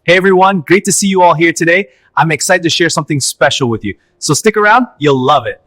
Hey everyone, great to see you all here today. I'm excited to share something special with you. So stick around, you'll love it.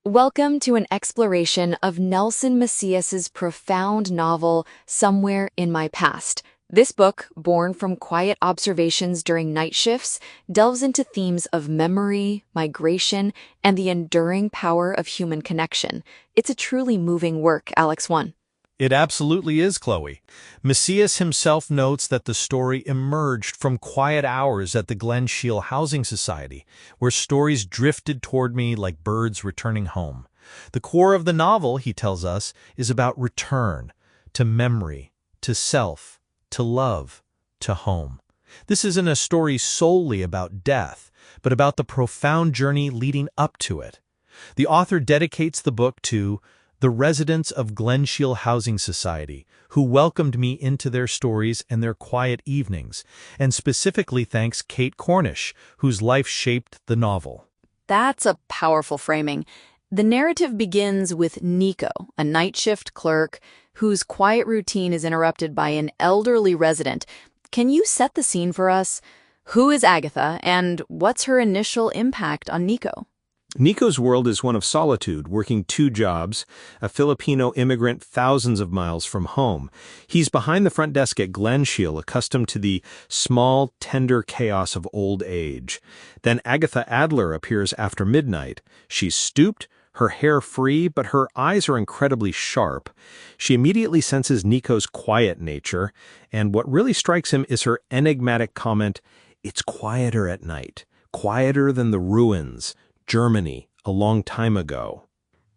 Welcome to an exploration of Nelson Macias's profound novel, Somewhere in My Past. This book, born from quiet observations during night shifts, delves into themes of memory, migration, and the enduring power of human connection. It's a truly moving work, Alex 1. It absolutely is, Chloe. Macias himself notes that the story emerged from quiet hours at the Glen Shiel Housing Society, where stories drifted toward me like birds returning home. The core of the novel, he tells us, is about return, to memory, to self, to love, to home. This isn't a story solely about death, but about the profound journey leading up to it. The author dedicates the book to the residents of Glen Shiel Housing Society, who welcomed me into their stories and their quiet evenings, and specifically thanks Kate Cornish, whose life shaped the novel. That's a powerful framing. The narrative begins with Nico, a night shift clerk whose quiet routine is interrupted by an elderly resident. Can you set the scene for us? Who is Agatha, and what's her initial impact on Nico? Nico's world is one of solitude, working two jobs, a Filipino immigrant thousands of miles from home. He's behind the front desk at Glen Shiel, accustomed to the small, tender chaos of old age. Then Agatha Adler appears after midnight. She's stooped, her hair free, but her eyes are incredibly sharp. She immediately senses Nico's quiet nature, and what really strikes him is her enigmatic comment, "It's quieter at night, quieter than the ruins, Germany, a long time ago."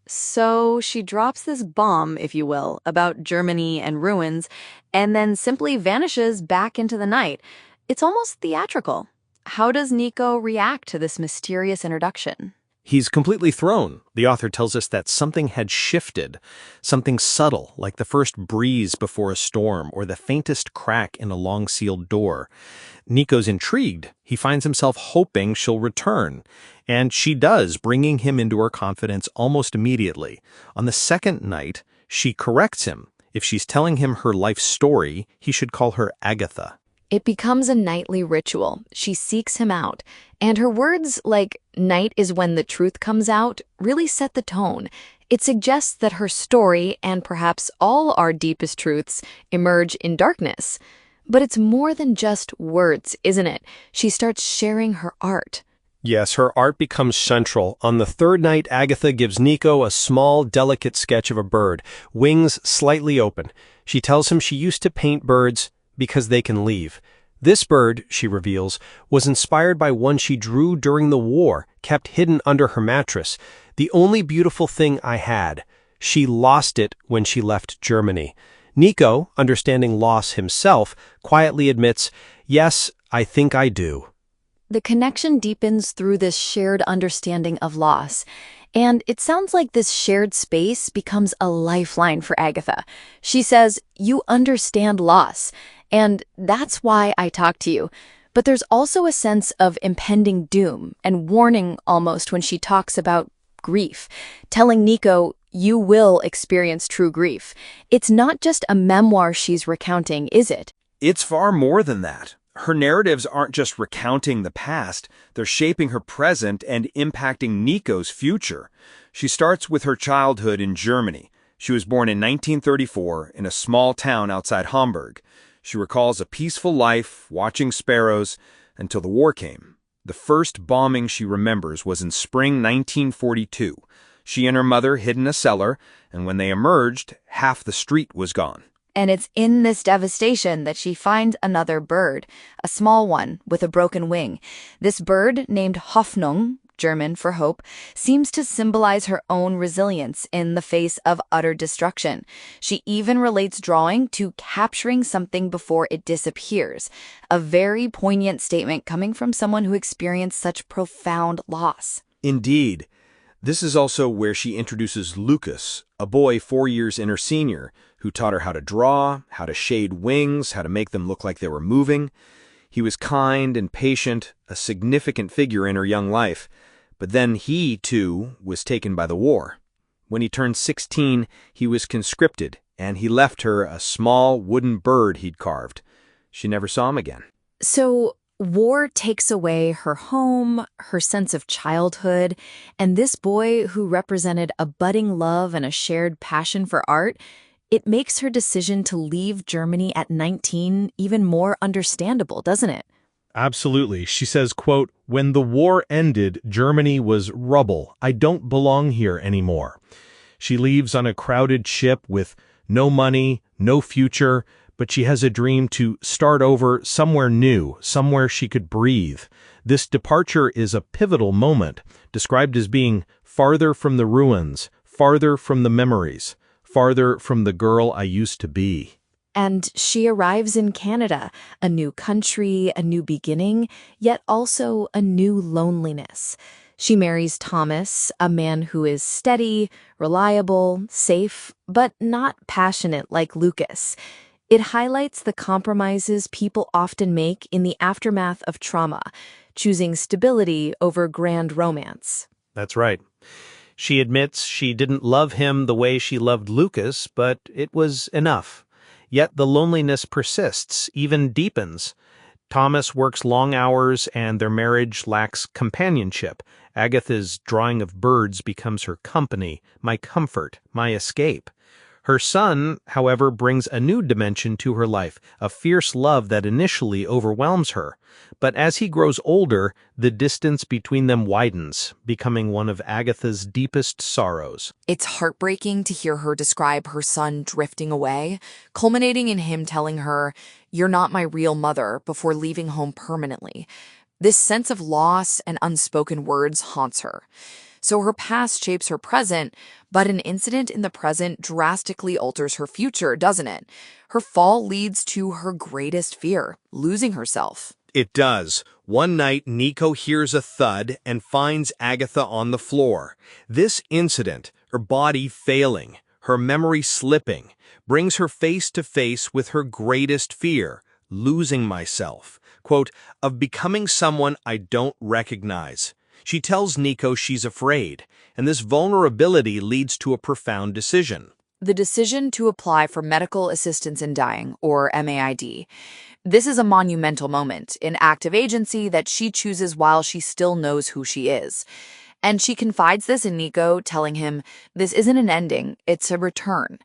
So she drops this bomb, if you will, about Germany and ruins, and then simply vanishes back into the night. It's almost theatrical. How does Nico react to this mysterious introduction? He's completely thrown. The author tells us that something had shifted, something subtle, like the first breeze before a storm or the faintest crack in a long-sealed door. Nico's intrigued. He finds himself hoping she'll return. And she does, bringing him into her confidence almost immediately. On the second night, she corrects him. If she's telling him her life story, he should call her Agatha. It becomes a nightly ritual. She seeks him out. And her words, like, "night is when the truth comes out," really set the tone. It suggests that her story, and perhaps all our deepest truths, emerge in darkness. But it's more than just words, isn't it? She starts sharing her art. Yes, her art becomes central. On the third night, Agatha gives Nico a small, delicate sketch of a bird, wings slightly open. She tells him she used to paint birds because they can leave. This bird, she reveals, was inspired by one she drew during the war, kept hidden under her mattress. The only beautiful thing I had. She lost it when she left Germany. Nico, understanding loss himself, quietly admits, "Yes, I think I do." The connection deepens through this shared understanding of loss. And it sounds like this shared space becomes a lifeline for Agatha. She says, "You understand loss, and that's why I talk to you." But there's also a sense of impending doom and warning almost when she talks about grief, telling Nico, "You will experience true grief." It's not just a memoir she's recounting, is it? It's far more than that. Her narratives aren't just recounting the past, they're shaping her present and impacting Nico's future. She starts with her childhood in Germany. She was born in 1934 in a small town outside Hamburg. She recalls a peaceful life, watching sparrows, until the war came. The first bombing she remembers was in spring 1942. She and her mother hid in a cellar, and when they emerged, half the street was gone. And it's in this devastation that she finds another bird, a small one with a broken wing. This bird, named Hoffnung, German for hope, seems to symbolize her own resilience in the face of utter destruction. She even relates drawing to capturing something before it disappears, a very poignant statement coming from someone who experienced such profound loss. Indeed. This is also where she introduces Lucas, a boy 4 years in her senior, who taught her how to draw, how to shade wings, how to make them look like they were moving. He was kind and patient, a significant figure in her young life, but then he, too, was taken by the war. When he turned 16, he was conscripted, and he left her a small wooden bird he'd carved. She never saw him again. So, war takes away her home, her sense of childhood, and this boy who represented a budding love and a shared passion for art, it makes her decision to leave Germany at 19 even more understandable, doesn't it? Absolutely. She says, quote, "When the war ended, Germany was rubble. I don't belong here anymore." She leaves on a crowded ship with no money, no future, but she has a dream to start over somewhere new, somewhere she could breathe. This departure is a pivotal moment, described as being farther from the ruins, farther from the memories, farther from the girl I used to be. And she arrives in Canada, a new country, a new beginning, yet also a new loneliness. She marries Thomas, a man who is steady, reliable, safe, but not passionate like Lucas. It highlights the compromises people often make in the aftermath of trauma, choosing stability over grand romance. That's right. She admits she didn't love him the way she loved Lucas, but it was enough. Yet the loneliness persists, even deepens. Thomas works long hours and their marriage lacks companionship. Agatha's drawing of birds becomes her company, my comfort, my escape. Her son, however, brings a new dimension to her life, a fierce love that initially overwhelms her. But as he grows older, the distance between them widens, becoming one of Agatha's deepest sorrows. It's heartbreaking to hear her describe her son drifting away, culminating in him telling her, "You're not my real mother," before leaving home permanently. This sense of loss and unspoken words haunts her. So her past shapes her present, but an incident in the present drastically alters her future, doesn't it? Her fall leads to her greatest fear, losing herself. It does. One night, Nico hears a thud and finds Agatha on the floor. This incident, her body failing, her memory slipping, brings her face to face with her greatest fear, losing myself. Quote, "of becoming someone I don't recognize." She tells Nico she's afraid, and this vulnerability leads to a profound decision. The decision to apply for medical assistance in dying, or MAID. This is a monumental moment, an act of agency that she chooses while she still knows who she is. And she confides this in Nico, telling him, "This isn't an ending, it's a return."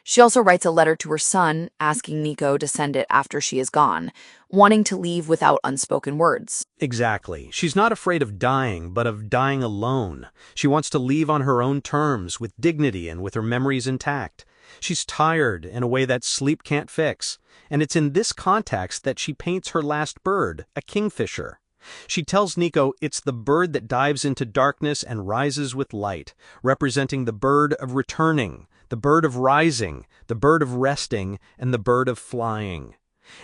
She also writes a letter to her son, asking Nico to send it after she is gone, wanting to leave without unspoken words. Exactly. She's not afraid of dying, but of dying alone. She wants to leave on her own terms, with dignity and with her memories intact. She's tired in a way that sleep can't fix, and it's in this context that she paints her last bird, a kingfisher. She tells Nico it's the bird that dives into darkness and rises with light, representing the bird of returning, the bird of rising, the bird of resting, and the bird of flying.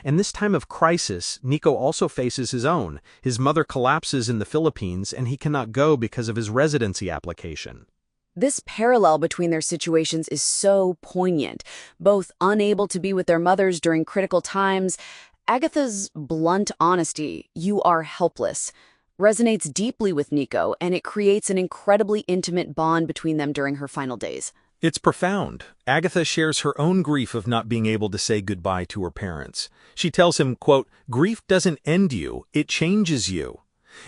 In this time of crisis, Nico also faces his own. His mother collapses in the Philippines, and he cannot go because of his residency application. This parallel between their situations is so poignant. Both unable to be with their mothers during critical times, Agatha's blunt honesty, "you are helpless," resonates deeply with Nico, and it creates an incredibly intimate bond between them during her final days. It's profound. Agatha shares her own grief of not being able to say goodbye to her parents. She tells him, quote, "Grief doesn't end you, it changes you."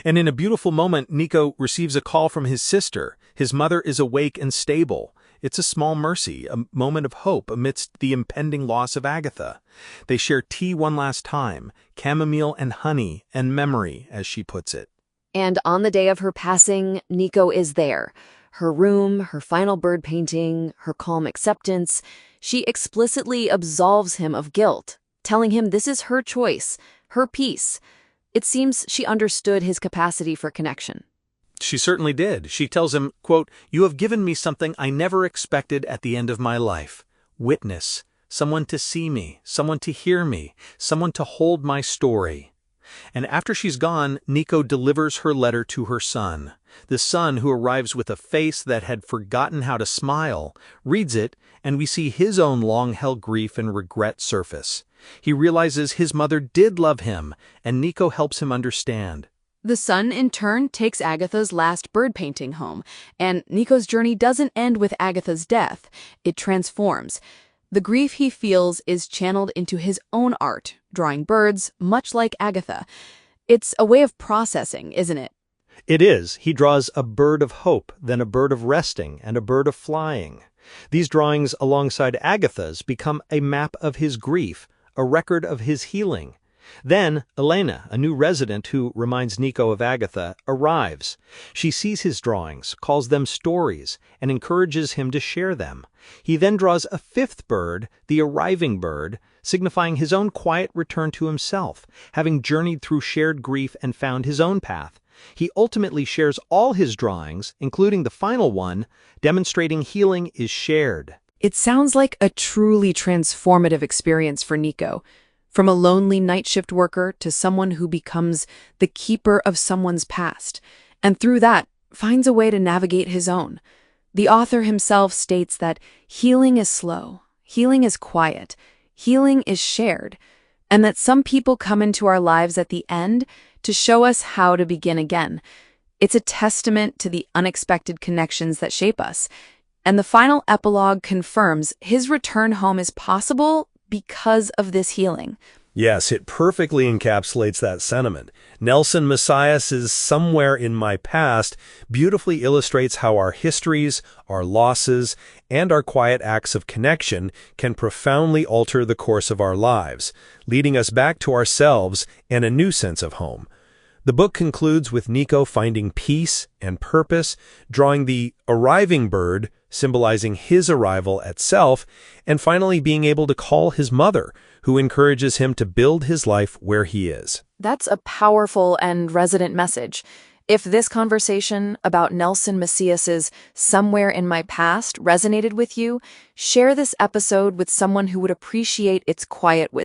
And in a beautiful moment, Nico receives a call from his sister. His mother is awake and stable. It's a small mercy, a moment of hope amidst the impending loss of Agatha. They share tea one last time, chamomile and honey and memory, as she puts it. And on the day of her passing, Nico is there. Her room, her final bird painting, her calm acceptance. She explicitly absolves him of guilt, telling him this is her choice, her peace. It seems she understood his capacity for connection. She certainly did. She tells him, quote, "You have given me something I never expected at the end of my life. Witness, someone to see me, someone to hear me, someone to hold my story." And after she's gone, Nico delivers her letter to her son. The son, who arrives with a face that had forgotten how to smile, reads it, and we see his own long-held grief and regret surface. He realizes his mother did love him, and Nico helps him understand. The son, in turn, takes Agatha's last bird painting home, and Nico's journey doesn't end with Agatha's death. It transforms. The grief he feels is channeled into his own art, drawing birds, much like Agatha. It's a way of processing, isn't it? It is. He draws a bird of hope, then a bird of resting, and a bird of flying. These drawings alongside Agatha's become a map of his grief, a record of his healing. Then, Elena, a new resident who reminds Nico of Agatha, arrives. She sees his drawings, calls them stories, and encourages him to share them. He then draws a fifth bird, the arriving bird, signifying his own quiet return to himself, having journeyed through shared grief and found his own path. He ultimately shares all his drawings, including the final one, demonstrating healing is shared. It sounds like a truly transformative experience for Nico. From a lonely night shift worker to someone who becomes the keeper of someone's past, and through that, finds a way to navigate his own. The author himself states that healing is slow, healing is quiet, healing is shared, and that some people come into our lives at the end to show us how to begin again. It's a testament to the unexpected connections that shape us. And the final epilogue confirms his return home is possible because of this healing. Yes, it perfectly encapsulates that sentiment. Nelson Messiah's "Somewhere in My Past" beautifully illustrates how our histories, our losses, and our quiet acts of connection can profoundly alter the course of our lives, leading us back to ourselves and a new sense of home. The book concludes with Nico finding peace and purpose, drawing the arriving bird, symbolizing his arrival at self, and finally being able to call his mother, who encourages him to build his life where he is. That's a powerful and resonant message. If this conversation about Nelson Messiah's "Somewhere in My Past" resonated with you, share this episode with someone who would appreciate its quiet wisdom.